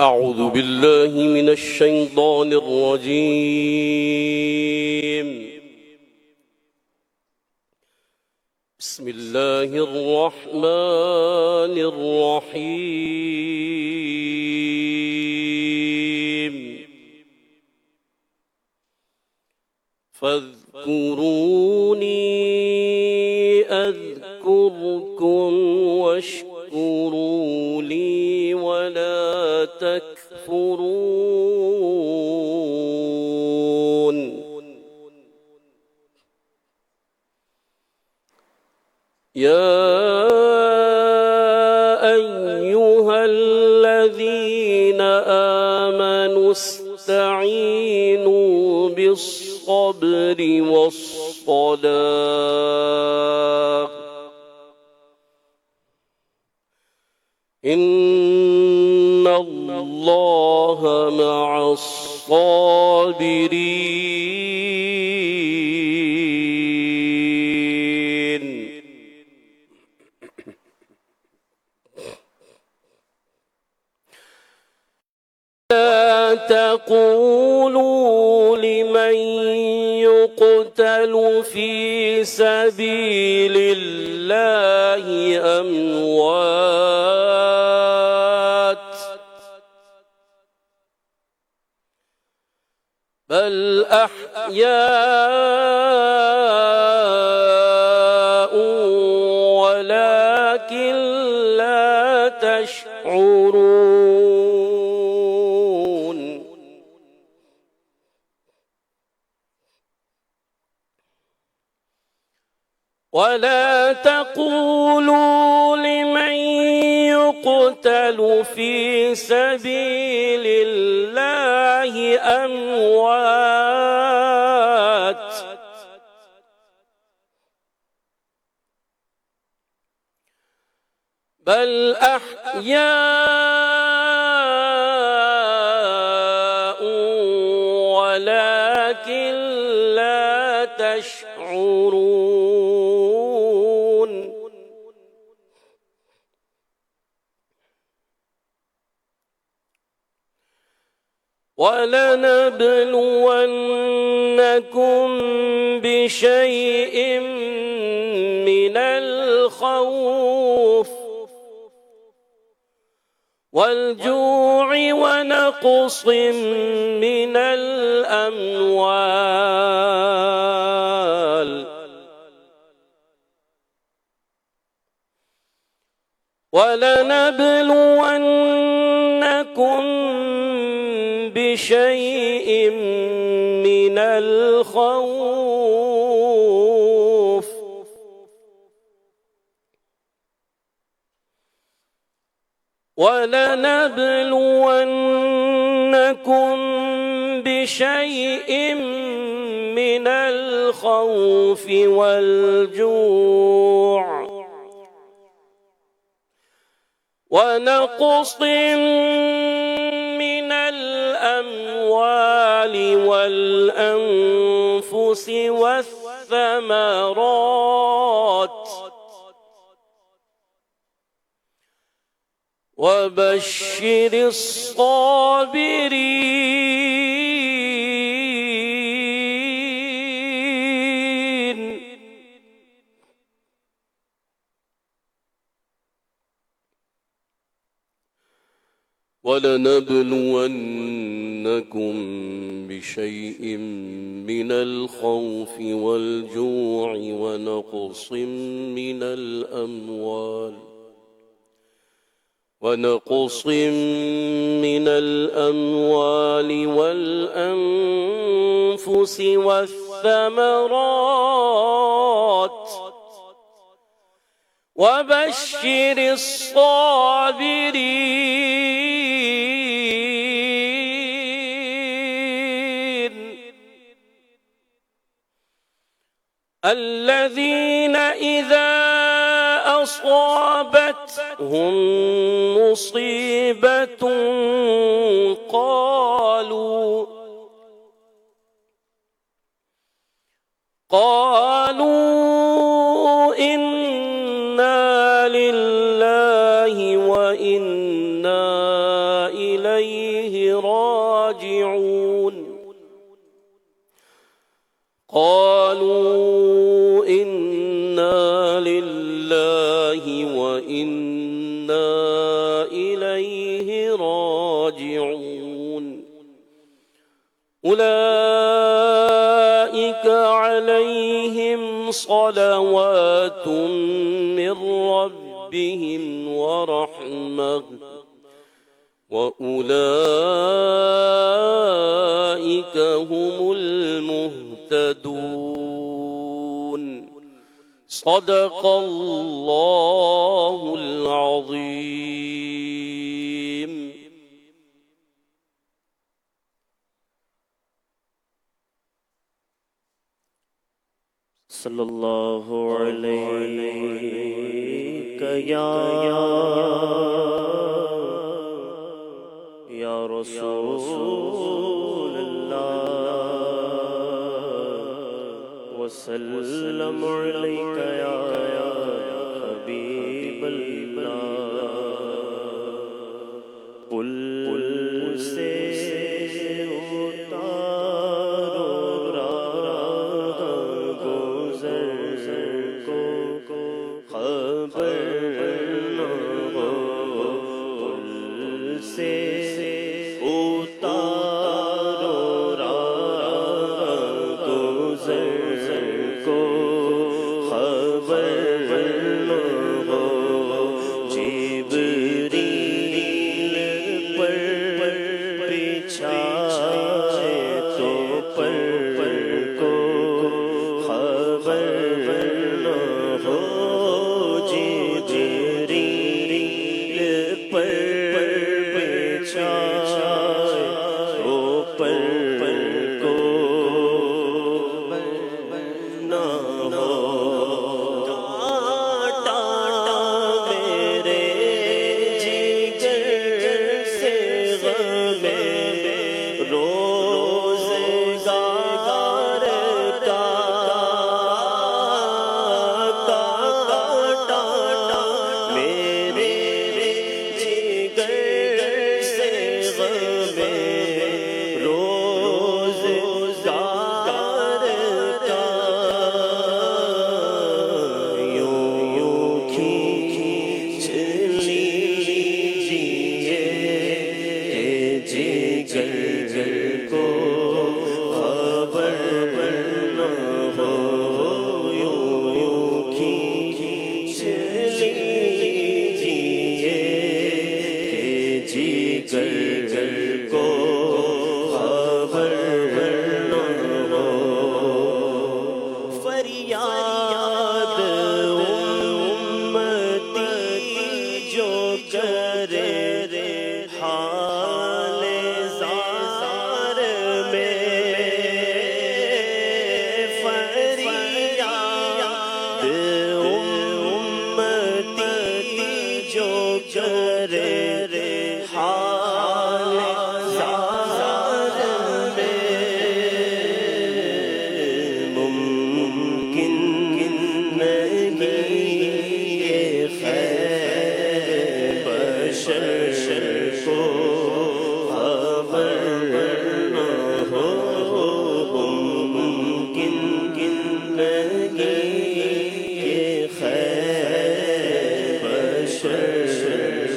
أعوذ بالله من الشيطان الرجيم. بسم الله الرحمن الرحيم. فاذكروني أذكركم واشكروا لي ولا تكفرون. يا أيها الذين آمنوا استعينوا بالصبر والصلاة إن الله مع الصابرين. لا تقولوا لمن يقتل في سبيل الله أموات، بل أحياء ولكن لا تشعرون. ولا تقولوا لمن يقتل في سبيل الله أموات، بل أحياء ولكن لا تشعرون. ولنبلونكم بشيء من الخوف والجوع ونقص من الأموال ولنبلونكم بشيء من الخوف ولنبلونكم بشيء من الخوف والجوع ونقص من الأموال والأنفس والثمرات وبشر الصابرين. ولنبلونكم بشيء من الخوف والجوع ونقص من الأموال والأنفس والثمرات وبشر الصابرين الذين إذا أصابتهم أصابتهم مصيبة قالوا إنا لله وإنا إليه راجعون قالوا إنا لله وإنا إليه راجعون أولئك عليهم صلوات من ربهم ورحمة وأولئك هم المهتدون صدق الله العظيم. صلی اللہ علیہ یا رسول اللہ وسلم علیک یا حبیب اللہ قل سے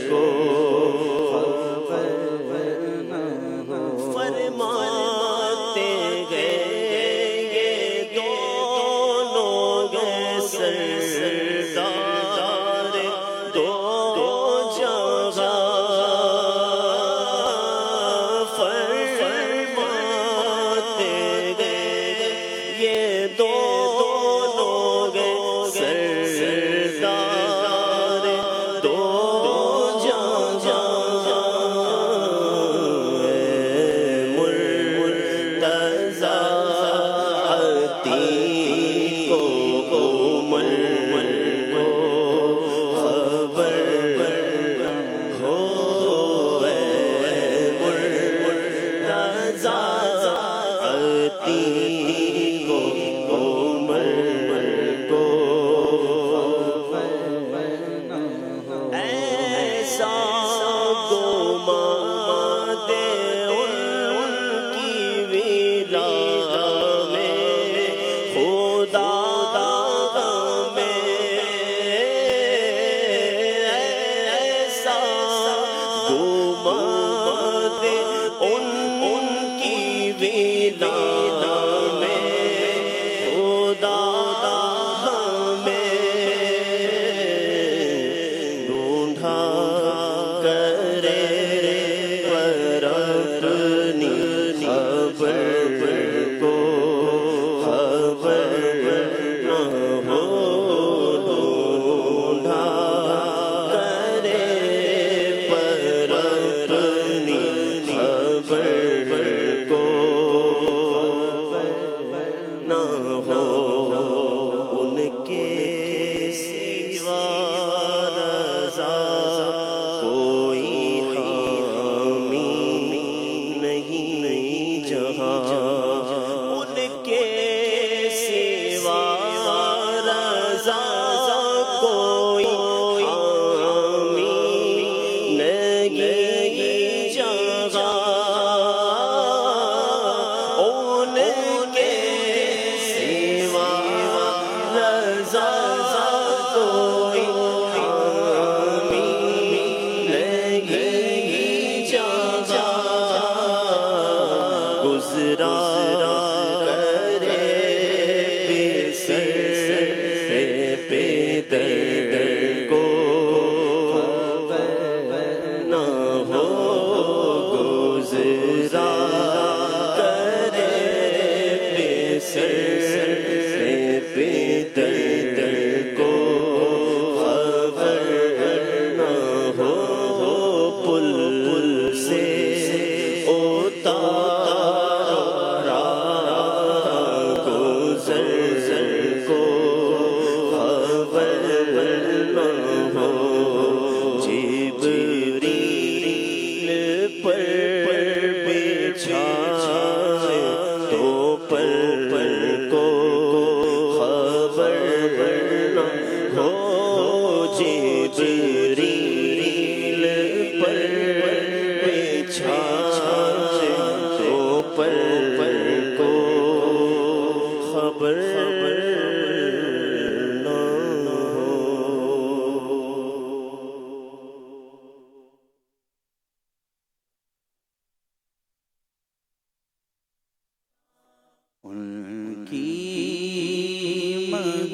کو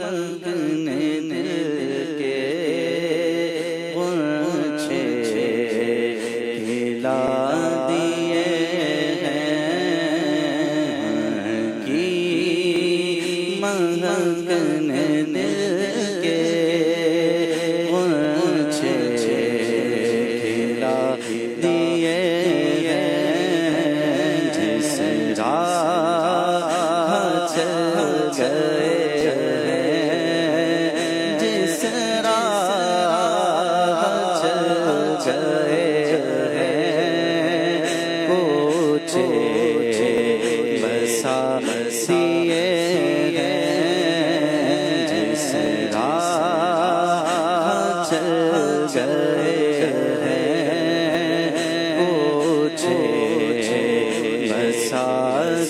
مہک نے دل کے غنچے کھلا دیے ہیں کی مہک نے دل کے غنچے کھلا دیے ہیں جس راہ چل گئے جس راہ چل گئے کوچے بسا دیے ہیں جس راہ چل گئے کوچے بسا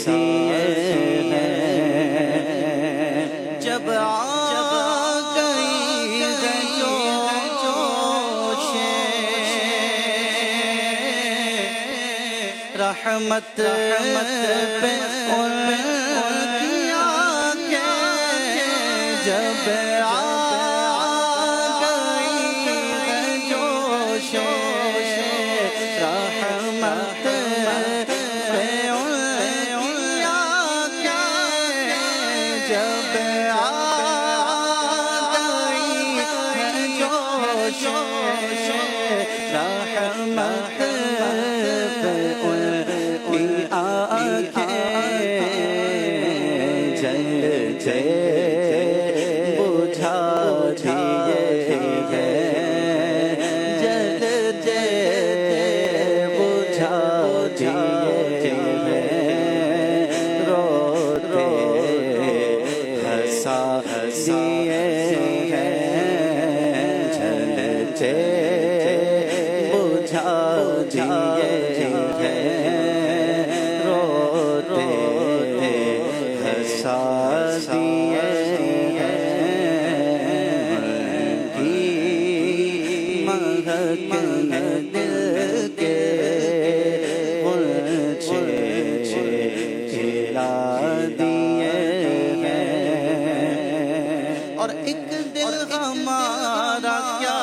دیے ہیں جب آ گئی ہے جوش رحمت پہ ان کی آنکھیں جب آ گئی ہے جوش رحمت پہ ان کی آنکھیں جب آ گئی ہے جوش رحمت پہ جلتے بجھا دیے ہیں جلتے بجھا دیے ہیں روتے ہنسا دیے ہیں جلتے بجھا دیے ہیں روتے ہنسا دیے ہیں کی مہک نے دل کے غنچے کھلا دیے ہیں اور ایک دل ہمارا کیا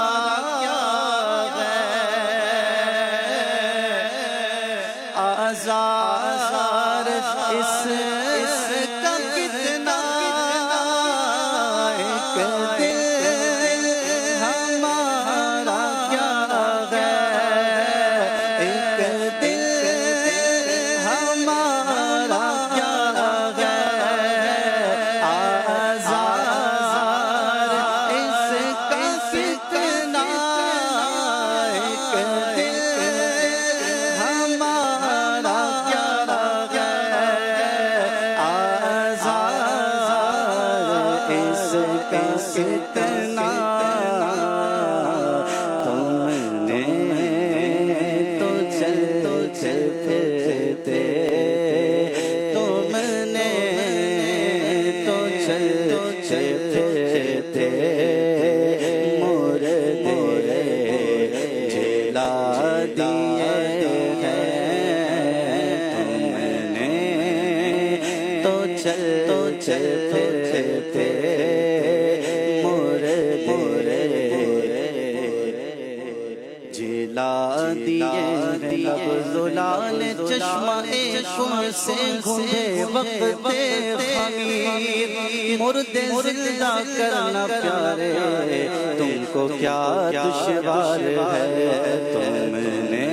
آزار اس کا کتنا ایک دل ہمارا کیا ہے ایک دل ہمارا کیا ہے آزار اس کا کتنا ایک دل ہمارا کتنا تم نے تو چلتے پھرتے تم نے تو چلتے پھرتے مردے جلا دیے ہیں تم نے تو چلتے پھرتے جلا دیے لب زلال چشمہ عشق سے گھومے وقت خمیر مردے زندہ کرنا پیارے تم کو کیا دشوار ہے تم نے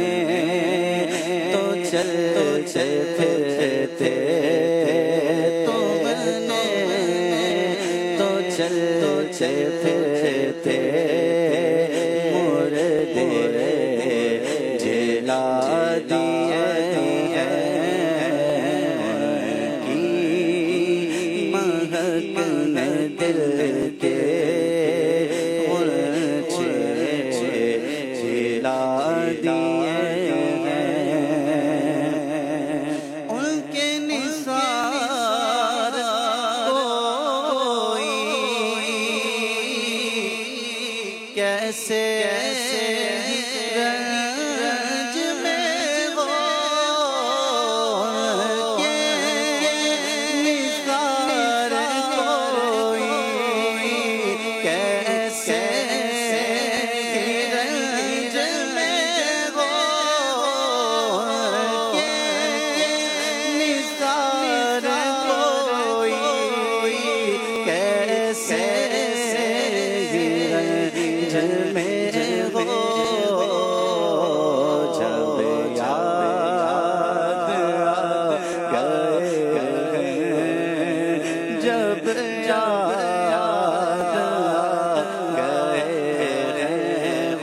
تو چلتے پھرتے تم نے تو چلتے پھرتے مردے جلا دیے ہیں کی مہک نے دل کے غنچے جلا دیے ہیں ان کے نثار کوئی کیسے رنج میں ہو کے نثار کوئی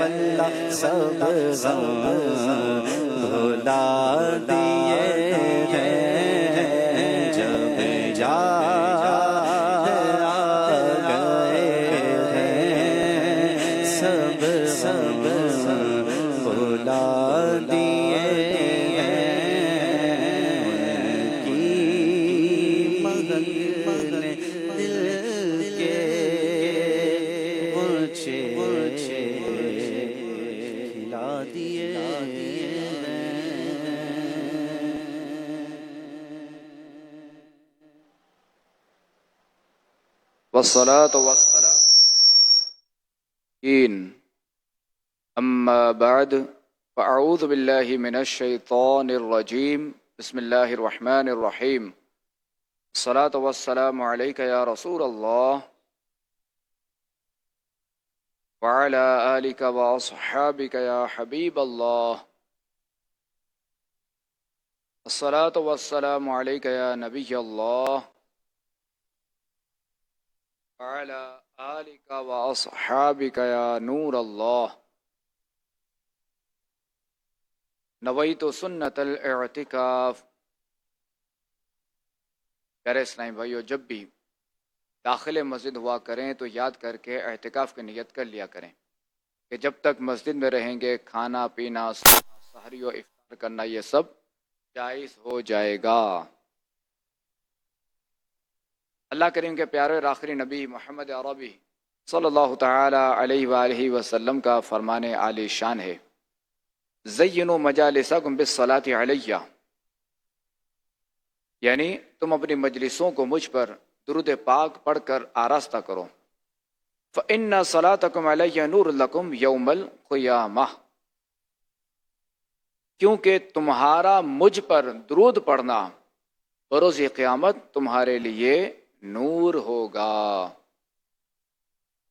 واللہ سب غم بھلا دیے ہیں جب یاد آ گئے ہیں سب بھلا دیے کی مغن دل کے کھلا دیے والصلاة والسلام أما بعد فأعوذ بالله من الشيطان الرجيم بسم الله الرحمن الرحيم الصلاة والسلام عليك يا رسول الله وعلى آلك وأصحابك يا حبيب الله الصلاة والسلام عليك يا نبي الله وعلى آلك وأصحابك يا نور الله نویت سنت الاعتکاف۔ پیارے اسلامی بھائیو، جب بھی داخل مسجد ہوا کریں تو یاد کر کے اعتکاف کی نیت کر لیا کریں کہ جب تک مسجد میں رہیں گے کھانا پینا سحری و افطار کرنا یہ سب جائز ہو جائے گا۔ اللہ کریم کے پیارے اور آخری نبی محمد عربی صلی اللہ تعالی علیہ وآلہ وسلم کا فرمان عالی شان ہے، زینوا مجالسکم بالصلاۃ علیہ، یعنی تم اپنی مجلسوں کو مجھ پر درود پاک پڑھ کر آراستہ کرو۔ فإن صلاتکم علیہ نور لکم یوم القیامہ، کیونکہ تمہارا مجھ پر درود پڑھنا بروز قیامت تمہارے لیے نور ہوگا۔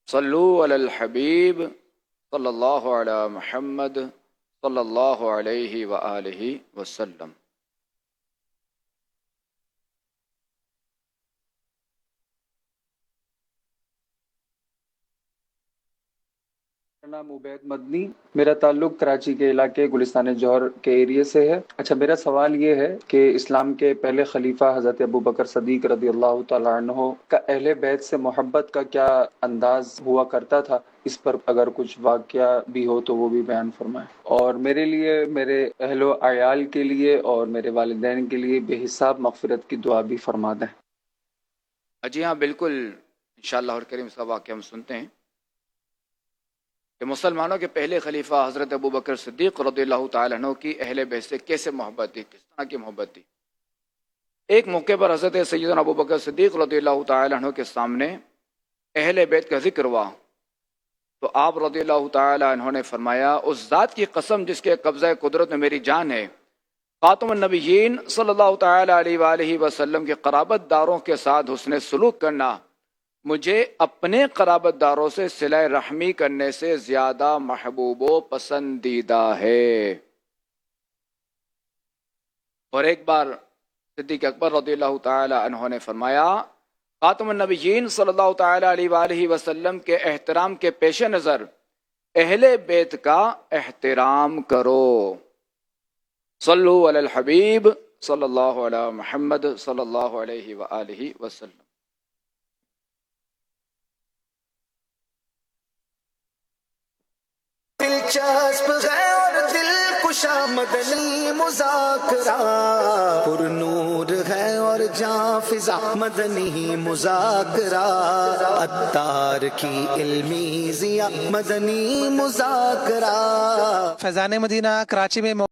صلو علی الحبیب صلی اللہ علی محمد صلی اللہ علیہ وآلہ وسلم۔ میرا نام عبید مدنی، میرا تعلق کراچی کے علاقے گلستان جوہر کے ایریے سے ہے۔ اچھا، میرا سوال یہ ہے کہ اسلام کے پہلے خلیفہ حضرت ابوبکر صدیق رضی اللہ تعالیٰ عنہ کا اہل بیت سے محبت کا کیا انداز ہوا کرتا تھا، اس پر اگر کچھ واقعہ بھی ہو تو وہ بھی بیان فرمائیں، اور میرے لیے، میرے اہل و عیال کے لیے اور میرے والدین کے لیے بے حساب مغفرت کی دعا بھی فرما دیں۔ جی ہاں، بالکل، انشاءاللہ الکریم اس کا واقعہ ہم سنتے ہیں کہ مسلمانوں کے پہلے خلیفہ حضرت ابوبکر صدیق رضی اللہ تعالیٰ عنہ کی اہل بیت سے کیسے محبت تھی، کس طرح کی محبت تھی۔ ایک موقع پر حضرت سیدنا ابوبکر صدیق رضی اللہ تعالیٰ عنہ کے سامنے اہل بیت کا ذکر ہوا تو آپ رضی اللہ تعالیٰ عنہ نے فرمایا، اس ذات کی قسم جس کے قبضہ قدرت میں میری جان ہے، خاتم النبیین صلی اللہ تعالیٰ علیہ وآلہ وسلم کے قرابت داروں کے ساتھ حسن سلوک کرنا مجھے اپنے قرابت داروں سے صلہ رحمی کرنے سے زیادہ محبوب و پسندیدہ ہے۔ اور ایک بار صدیق اکبر رضی اللہ تعالی عنہ نے فرمایا، خاتم النبیین صلی اللہ تعالی علیہ وآلہ وسلم کے احترام کے پیش نظر اہل بیت کا احترام کرو۔ صلو علی الحبیب صلی اللہ علی محمد صلی اللہ علیہ وآلہ وسلم۔ دلچسپ ہے اور دل کشا مدنی مذاکرہ، پر نور ہے اور جاں فضا مدنی مذاکرہ، عطار کی علمی ضیا مدنی مذاکرہ۔ فیضان مدینہ کراچی میں